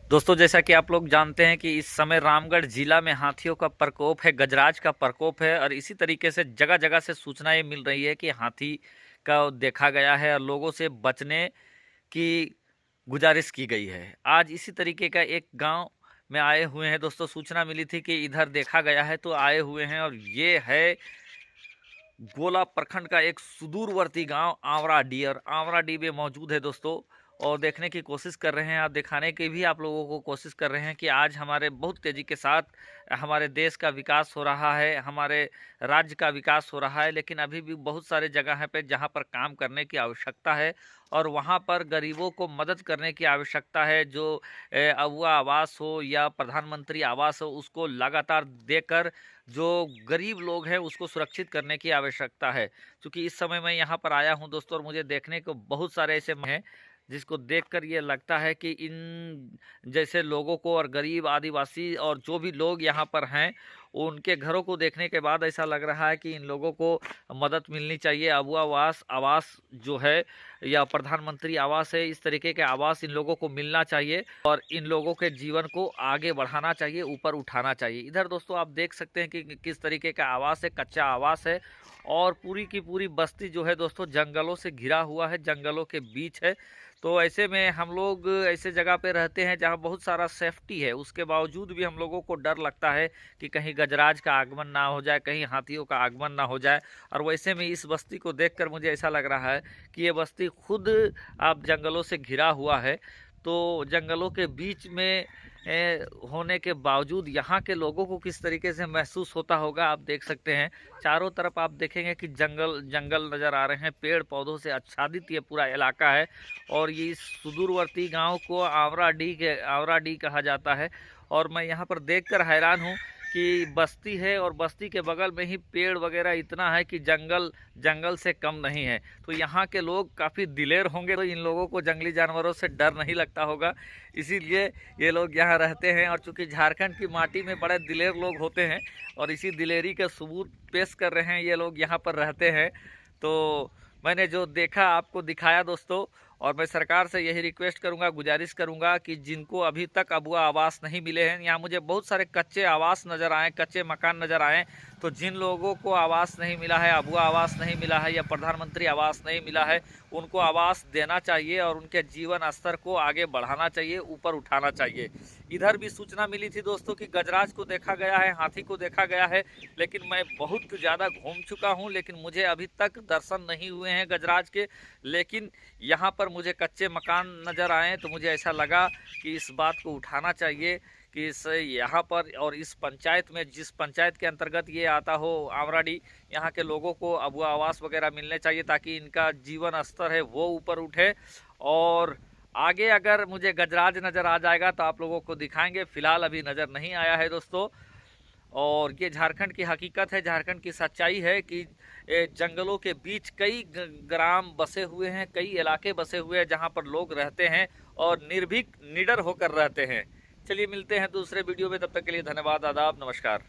दोस्तों, जैसा कि आप लोग जानते हैं कि इस समय रामगढ़ जिला में हाथियों का प्रकोप है, गजराज का प्रकोप है और इसी तरीके से जगह जगह से सूचनाएं मिल रही है कि हाथी का देखा गया है और लोगों से बचने की गुजारिश की गई है। आज इसी तरीके का एक गांव में आए हुए हैं दोस्तों। सूचना मिली थी कि इधर देखा गया है तो आए हुए हैं और ये है गोला प्रखंड का एक सुदूरवर्ती गांव आवराडीह और आवराडीह में मौजूद है दोस्तों। और देखने की कोशिश कर रहे हैं, आप दिखाने की भी आप लोगों को कोशिश कर रहे हैं कि आज हमारे बहुत तेज़ी के साथ हमारे देश का विकास हो रहा है, हमारे राज्य का विकास हो रहा है, लेकिन अभी भी बहुत सारे जगह हैं पे जहां पर काम करने की आवश्यकता है और वहां पर गरीबों को मदद करने की आवश्यकता है। जो अगुआ आवास हो या प्रधानमंत्री आवास हो, उसको लगातार देकर जो गरीब लोग हैं उसको सुरक्षित करने की आवश्यकता है। क्योंकि इस समय मैं यहाँ पर आया हूँ दोस्तों और मुझे देखने को बहुत सारे ऐसे हैं जिसको देखकर ये लगता है कि इन जैसे लोगों को और गरीब आदिवासी और जो भी लोग यहाँ पर हैं उनके घरों को देखने के बाद ऐसा लग रहा है कि इन लोगों को मदद मिलनी चाहिए। अबुआ आवास आवास जो है या प्रधानमंत्री आवास है, इस तरीके के आवास इन लोगों को मिलना चाहिए और इन लोगों के जीवन को आगे बढ़ाना चाहिए, ऊपर उठाना चाहिए। इधर दोस्तों आप देख सकते हैं कि किस तरीके का आवास है, कच्चा आवास है और पूरी की पूरी बस्ती जो है दोस्तों जंगलों से घिरा हुआ है, जंगलों के बीच है। तो ऐसे में हम लोग ऐसे जगह पे रहते हैं जहाँ बहुत सारा सेफ्टी है, उसके बावजूद भी हम लोगों को डर लगता है कि कहीं गजराज का आगमन ना हो जाए, कहीं हाथियों का आगमन ना हो जाए। और वैसे में इस बस्ती को देखकर मुझे ऐसा लग रहा है कि ये बस्ती खुद आप जंगलों से घिरा हुआ है। तो जंगलों के बीच में होने के बावजूद यहाँ के लोगों को किस तरीके से महसूस होता होगा आप देख सकते हैं। चारों तरफ आप देखेंगे कि जंगल जंगल नज़र आ रहे हैं, पेड़ पौधों से आच्छादित ये पूरा इलाका है और ये इस सुदूरवर्ती गांव को आवराडीह कहा जाता है। और मैं यहाँ पर देखकर हैरान हूँ कि बस्ती है और बस्ती के बगल में ही पेड़ वगैरह इतना है कि जंगल जंगल से कम नहीं है। तो यहाँ के लोग काफ़ी दिलेर होंगे, तो इन लोगों को जंगली जानवरों से डर नहीं लगता होगा, इसीलिए ये लोग यहाँ रहते हैं। और चूँकि झारखंड की माटी में बड़े दिलेर लोग होते हैं और इसी दिलेरी के सबूत पेश कर रहे हैं, ये लोग यहाँ पर रहते हैं। तो मैंने जो देखा आपको दिखाया दोस्तों, और मैं सरकार से यही रिक्वेस्ट करूंगा, गुजारिश करूंगा कि जिनको अभी तक अबुआ आवास नहीं मिले हैं, यहाँ मुझे बहुत सारे कच्चे आवास नज़र आए, कच्चे मकान नज़र आए। तो जिन लोगों को आवास नहीं मिला है, अबुआ आवास नहीं मिला है या प्रधानमंत्री आवास नहीं मिला है, उनको आवास देना चाहिए और उनके जीवन स्तर को आगे बढ़ाना चाहिए, ऊपर उठाना चाहिए। इधर भी सूचना मिली थी दोस्तों कि गजराज को देखा गया है, हाथी को देखा गया है, लेकिन मैं बहुत ज़्यादा घूम चुका हूँ लेकिन मुझे अभी तक दर्शन नहीं हुए हैं गजराज के। लेकिन यहाँ पर मुझे कच्चे मकान नज़र आए तो मुझे ऐसा लगा कि इस बात को उठाना चाहिए कि इस यहाँ पर और इस पंचायत में, जिस पंचायत के अंतर्गत ये आता हो आवराडीह, यहाँ के लोगों को अबुआ आवास वगैरह मिलने चाहिए ताकि इनका जीवन स्तर है वो ऊपर उठे। और आगे अगर मुझे गजराज नज़र आ जाएगा तो आप लोगों को दिखाएंगे, फिलहाल अभी नज़र नहीं आया है दोस्तों। और ये झारखंड की हकीकत है, झारखंड की सच्चाई है कि जंगलों के बीच कई ग्राम बसे हुए हैं, कई इलाके बसे हुए हैं जहां पर लोग रहते हैं और निर्भीक निडर होकर रहते हैं। चलिए मिलते हैं दूसरे वीडियो में, तब तक के लिए धन्यवाद, आदाब, नमस्कार।